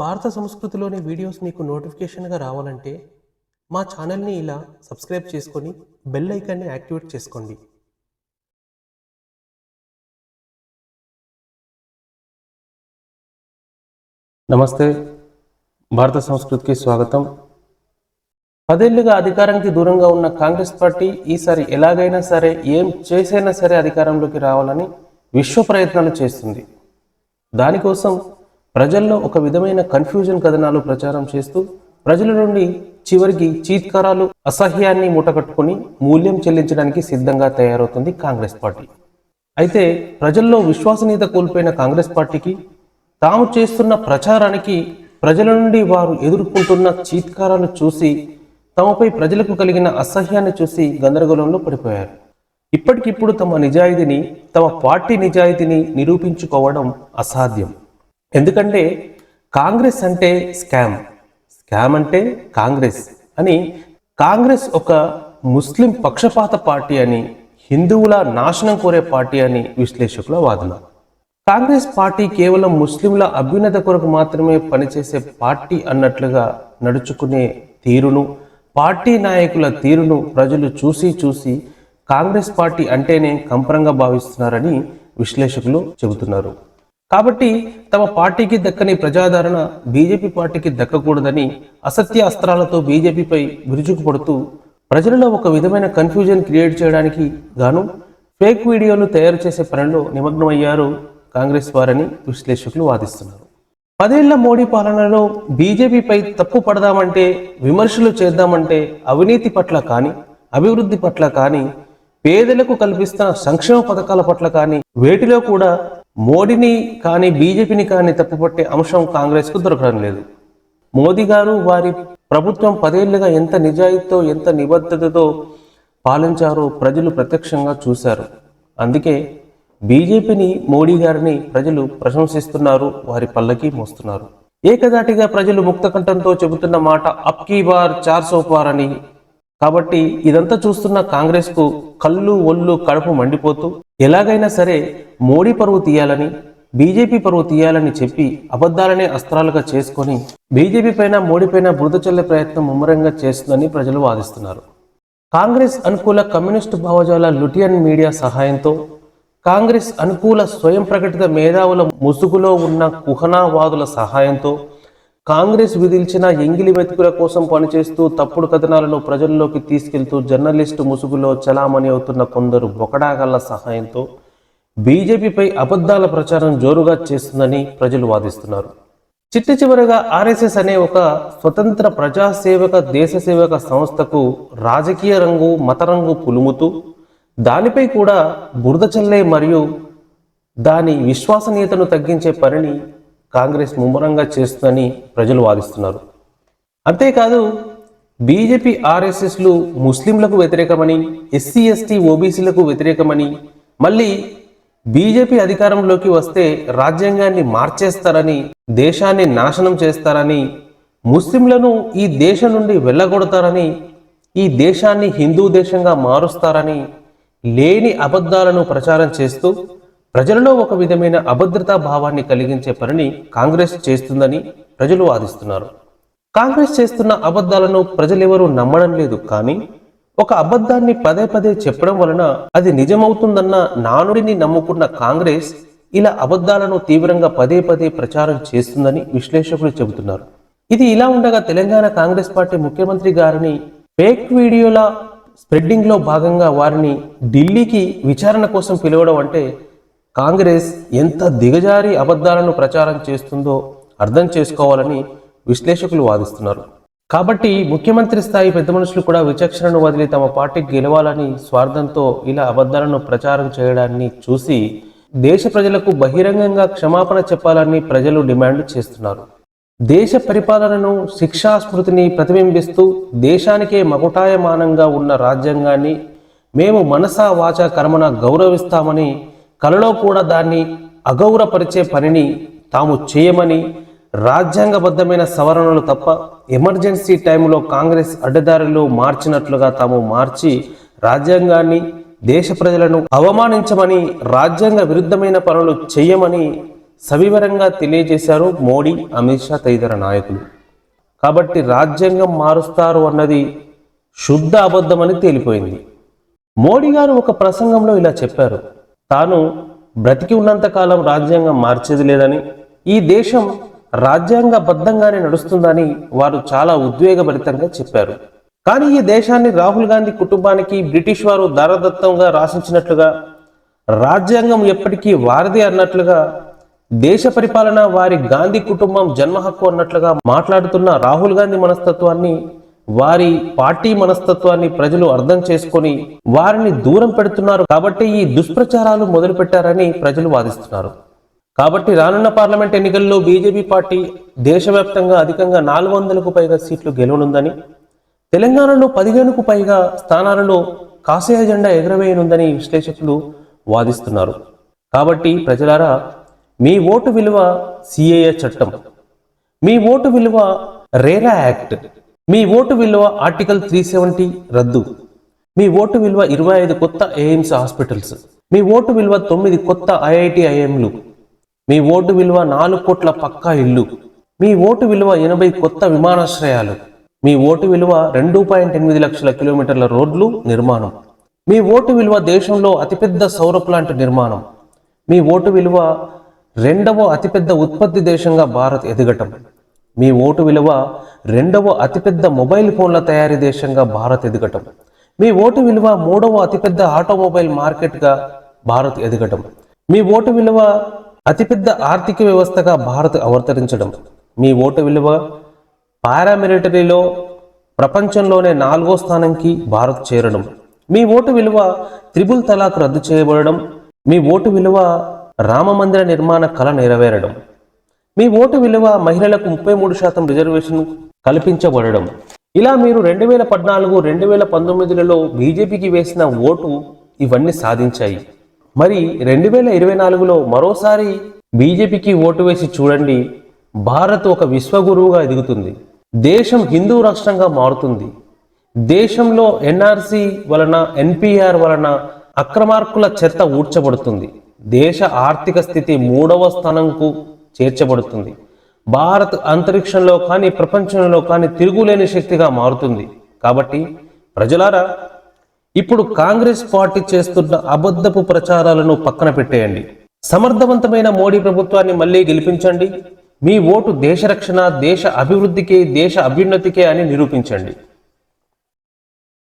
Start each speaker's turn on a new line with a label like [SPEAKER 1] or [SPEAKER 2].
[SPEAKER 1] భారత సంస్కృతిలోని వీడియోస్ మీకు నోటిఫికేషన్గా రావాలంటే మా ఛానల్ని ఇలా సబ్స్క్రైబ్ చేసుకొని బెల్ ఐకాన్ని యాక్టివేట్ చేసుకోండి. నమస్తే, భారత సంస్కృతికి స్వాగతం. 10 ఏళ్లుగా అధికారానికి దూరంగా ఉన్న కాంగ్రెస్ పార్టీ ఈసారి ఎలాగైనా సరే ఏం చేసైనా సరే అధికారంలోకి రావాలని విశ్వ ప్రయత్నాలు చేస్తుంది. దానికోసం ప్రజల్లో ఒక విధమైన కన్ఫ్యూజన్ కథనాలు ప్రచారం చేస్తూ ప్రజల నుండి చివరికి చీత్కారాలు అసహ్యాన్ని మూటకట్టుకుని మూల్యం చెల్లించడానికి సిద్ధంగా తయారవుతుంది కాంగ్రెస్ పార్టీ. అయితే ప్రజల్లో విశ్వసనీయత కోల్పోయిన కాంగ్రెస్ పార్టీకి తాము చేస్తున్న ప్రచారానికి ప్రజల నుండి వారు ఎదుర్కొంటున్న చీత్కారాలు చూసి తమపై ప్రజలకు కలిగిన అసహ్యాన్ని చూసి గందరగోళంలో పడిపోయారు. ఇప్పటికిప్పుడు తమ నిజాయితీని, తమ పార్టీ నిజాయితీని నిరూపించుకోవడం అసాధ్యం. ఎందుకంటే కాంగ్రెస్ అంటే స్కామ్, స్కామ్ అంటే కాంగ్రెస్ అని, కాంగ్రెస్ ఒక ముస్లిం పక్షపాత పార్టీ అని, హిందువుల నాశనం కోరే పార్టీ అని విశ్లేషకుల వాదన. కాంగ్రెస్ పార్టీ కేవలం ముస్లింల అభ్యున్నత కొరకు మాత్రమే పనిచేసే పార్టీ అన్నట్లుగా నడుచుకునే తీరును, పార్టీ నాయకుల తీరును ప్రజలు చూసి కాంగ్రెస్ పార్టీ అంటేనే కంపరంగా భావిస్తున్నారని విశ్లేషకులు చెబుతున్నారు. కాబట్టి తమ పార్టీకి దక్కని ప్రజాదరణ బీజేపీ పార్టీకి దక్కకూడదని అసత్య అస్త్రాలతో బీజేపీపై విరుచుకుపడుతూ ప్రజలలో ఒక విధమైన కన్ఫ్యూజన్ క్రియేట్ చేయడానికి గాను ఫేక్ వీడియోలు తయారు చేసే పనిలో నిమగ్నమయ్యారు కాంగ్రెస్ వారని విశ్లేషకులు వాదిస్తున్నారు. 10 ఏళ్ల మోడీ పాలనలో బీజేపీపై తప్పు పడదామంటే, విమర్శలు చేద్దామంటే అవినీతి పట్ల కానీ, అభివృద్ధి పట్ల కానీ, పేదలకు కల్పిస్తున్న సంక్షేమ పథకాల పట్ల కానీ వేటిలో కూడా మోడీని కానీ బీజేపీని కానీ తప్పుపట్టే అంశం కాంగ్రెస్కు దొరకడం లేదు. మోదీ గారు, వారి ప్రభుత్వం 10 ఏళ్లుగా ఎంత నిజాయితీతో, ఎంత నిబద్ధతతో పాలించారో ప్రజలు ప్రత్యక్షంగా చూశారు. అందుకే బీజేపీని, మోడీ గారిని ప్రజలు ప్రశంసిస్తున్నారు, వారి పల్లకి మోస్తున్నారు. ఏకదాటిగా ప్రజలు ముక్తకంఠంతో చెబుతున్న మాట అబ్ కీ బార్ 400 పార్ అని. కాబట్టి ఇదంతా చూస్తున్న కాంగ్రెస్కు కళ్ళు ఒళ్ళు కడుపు మండిపోతూ ఎలాగైనా సరే మోడీ పరువు తీయాలని, బీజేపీ పరువు తీయాలని చెప్పి అబద్ధాలనే అస్త్రాలుగా చేసుకొని బీజేపీ పైన, మోడీ పైన బురద చల్లే ప్రయత్నం ముమ్మరంగా చేస్తుందని ప్రజలు వాదిస్తున్నారు. కాంగ్రెస్ అనుకూల కమ్యూనిస్టు భావజాల లుటియన్ మీడియా సహాయంతో, కాంగ్రెస్ అనుకూల స్వయం ప్రకటిత మేధావుల ముసుగులో ఉన్న కుహనావాదుల సహాయంతో, కాంగ్రెస్ విధించిన ఎంగిలి మెతుకుల కోసం పనిచేస్తూ తప్పుడు కథనాలను ప్రజల్లోకి తీసుకెళ్తూ జర్నలిస్టు ముసుగులో చలామణి అవుతున్న కొందరు బొకడాగళ్ల సహాయంతో బీజేపీపై అబద్ధాల ప్రచారం జోరుగా చేస్తుందని ప్రజలు వాదిస్తున్నారు. చిట్ట చివరగా ఆర్ఎస్ఎస్ అనే ఒక స్వతంత్ర ప్రజాసేవక, దేశసేవక సంస్థకు రాజకీయ రంగు, మత రంగు పులుముతూ దానిపై కూడా బురద చల్లే మరియు దాని విశ్వసనీయతను తగ్గించే పనిని కాంగ్రెస్ ముమ్మరంగా చేస్తుందని ప్రజలు వాదిస్తున్నారు. అంతేకాదు బీజేపీ, ఆర్ఎస్ఎస్లు ముస్లింలకు వ్యతిరేకమని, ఎస్సీ ఎస్టీ ఓబీసీలకు వ్యతిరేకమని, మళ్ళీ బీజేపీ అధికారంలోకి వస్తే రాజ్యాంగాన్ని మార్చేస్తారని, దేశాన్ని నాశనం చేస్తారని, ముస్లింలను ఈ దేశం నుండి వెళ్ళగొడతారని, ఈ దేశాన్ని హిందూ దేశంగా మారుస్తారని లేని అబద్ధాలను ప్రచారం చేస్తూ ప్రజలలో ఒక విధమైన అభద్రతా భావాన్ని కలిగించే పనిని కాంగ్రెస్ చేస్తుందని ప్రజలు వాదిస్తున్నారు. కాంగ్రెస్ చేస్తున్న అబద్ధాలను ప్రజలెవరూ నమ్మడం లేదు. కానీ ఒక అబద్ధాన్ని పదే చెప్పడం వలన అది నిజమవుతుందన్న నానుడిని నమ్ముకున్న కాంగ్రెస్ ఇలా అబద్ధాలను తీవ్రంగా పదే ప్రచారం చేస్తుందని విశ్లేషకులు చెబుతున్నారు. ఇది ఇలా ఉండగా తెలంగాణ కాంగ్రెస్ పార్టీ ముఖ్యమంత్రి గారిని ఫేక్ వీడియోల స్ప్రెడ్డింగ్ లో భాగంగా వారిని ఢిల్లీకి విచారణ కోసం పిలవడం అంటే కాంగ్రెస్ ఎంత దిగజారి అబద్ధాలను ప్రచారం చేస్తుందో అర్థం చేసుకోవాలని విశ్లేషకులు వాదిస్తున్నారు. కాబట్టి ముఖ్యమంత్రి స్థాయి పెద్ద మనుషులు కూడా విచక్షణను వదిలి తమ పార్టీకి గెలవాలని స్వార్థంతో ఇలా అబద్ధాలను ప్రచారం చేయడాన్ని చూసి దేశ ప్రజలకు బహిరంగంగా క్షమాపణ చెప్పాలని ప్రజలు డిమాండ్ చేస్తున్నారు. దేశ పరిపాలనను, శిక్షా స్మృతిని ప్రతిబింబిస్తూ దేశానికే మకుటాయమానంగా ఉన్న రాజ్యాంగాన్ని మేము మనసా వాచా కర్మన గౌరవిస్తామని, కలలో కూడా దాన్ని అగౌరవపరిచే పనిని తాము చేయమని, రాజ్యాంగబద్ధమైన సవరణలు తప్ప ఎమర్జెన్సీ టైంలో కాంగ్రెస్ అడ్డదారిలో మార్చినట్లుగా తాము మార్చి రాజ్యాంగాన్ని, దేశ ప్రజలను అవమానించమని, రాజ్యాంగ విరుద్ధమైన పనులు చేయమని సవివరంగా తెలియజేశారు మోడీ, అమిత్ షా తదితర నాయకులు. కాబట్టి రాజ్యాంగం మారుస్తారు అన్నది శుద్ధ అబద్ధమని తేలిపోయింది. మోడీ గారు ఒక ప్రసంగంలో ఇలా చెప్పారు, తాను బ్రతికి ఉన్నంతకాలం రాజ్యాంగం మార్చేది లేదని, ఈ దేశం రాజ్యాంగబద్ధంగానే నడుస్తుందని వారు చాలా ఉద్వేగభరితంగా చెప్పారు. కానీ ఈ దేశాన్ని రాహుల్ గాంధీ కుటుంబానికి బ్రిటిష్ వారు దారదత్తంగా రాసించినట్లుగా, రాజ్యాంగం ఎప్పటికీ వారిదే అన్నట్లుగా, దేశ పరిపాలన వారి గాంధీ కుటుంబం జన్మ హక్కు అన్నట్లుగా మాట్లాడుతున్న రాహుల్ గాంధీ మనస్తత్వాన్ని, వారి పార్టీ మనస్తత్వాన్ని ప్రజలు అర్థం చేసుకొని వారిని దూరం పెడుతున్నారు. కాబట్టి ఈ దుష్ప్రచారాలు మొదలు పెట్టారని ప్రజలు వాదిస్తున్నారు. కాబట్టి రానున్న పార్లమెంట్ ఎన్నికల్లో బీజేపీ పార్టీ దేశవ్యాప్తంగా అధికంగా 400కు పైగా సీట్లు గెలవనుందని, తెలంగాణలో 15కు పైగా స్థానాలలో కాషాయ జెండా ఎగరవేయనుందని విశ్లేషకులు వాదిస్తున్నారు. కాబట్టి ప్రజలారా, మీ ఓటు విలువ సిఏఏ చట్టం, మీ ఓటు విలువ రేరా యాక్ట్, మీ ఓటు విలువ ఆర్టికల్ 370 రద్దు, మీ ఓటు విలువ 25 కొత్త ఎయిమ్స్ హాస్పిటల్స్, మీ ఓటు విలువ 9 కొత్త IIT-IIMలు, మీ ఓటు విలువ 4 కోట్ల పక్కా ఇల్లు, మీ ఓటు విలువ 80 కొత్త విమానాశ్రయాలు, మీ ఓటు విలువ 2.8 లక్షల కిలోమీటర్ల రోడ్లు నిర్మాణం, మీ ఓటు విలువ దేశంలో అతిపెద్ద సౌర ప్లాంట్ నిర్మాణం, మీ ఓటు విలువ 2వ అతిపెద్ద ఉత్పత్తి దేశంగా భారత్ ఎదగటం, మీ ఓటు విలువ 2వ అతిపెద్ద మొబైల్ ఫోన్ల తయారీ దేశంగా భారత్ ఎదగటం, మీ ఓటు విలువ 3వ అతిపెద్ద ఆటోమొబైల్ మార్కెట్గా భారత్ ఎదగటం, మీ ఓటు విలువ అతిపెద్ద ఆర్థిక వ్యవస్థగా భారత్ అవతరించడం, మీ ఓటు విలువ పారామిలిటరీలో ప్రపంచంలోనే 4వ స్థానంకి భారత్ చేరడం, మీ ఓటు విలువ త్రిపుల్ తలాక్ రద్దు చేయబడడం, మీ ఓటు విలువ రామ మందిర నిర్మాణ కళ నెరవేరడం, మీ ఓటు విలువ మహిళలకు 33% రిజర్వేషన్ కల్పించబడడం. ఇలా మీరు 2014, 2019లలో బీజేపీకి వేసిన ఓటు ఇవన్నీ సాధించాయి. మరి 2024లో మరోసారి బీజేపీకి ఓటు వేసి చూడండి, భారత్ ఒక విశ్వగురువుగా ఎదుగుతుంది, దేశం హిందూ రాష్ట్రంగా మారుతుంది, దేశంలో ఎన్ఆర్సీ వలన, ఎన్పిఆర్ వలన అక్రమార్కుల చెత్త ఊడ్చబడుతుంది, దేశ ఆర్థిక స్థితి 3వ స్థానంకు చేర్చబడుతుంది, భారత్ అంతరిక్షంలో కానీ ప్రపంచంలో కానీ తిరుగులేని శక్తిగా మారుతుంది. కాబట్టి ప్రజలారా, ఇప్పుడు కాంగ్రెస్ పార్టీ చేస్తున్న అబద్ధపు ప్రచారాలను పక్కన పెట్టేయండి. సమర్థవంతమైన మోడీ ప్రభుత్వాన్ని మళ్ళీ గెలిపించండి. మీ ఓటు దేశ రక్షణ, దేశ అభివృద్ధికే, దేశ అభ్యున్నతికే అని నిరూపించండి.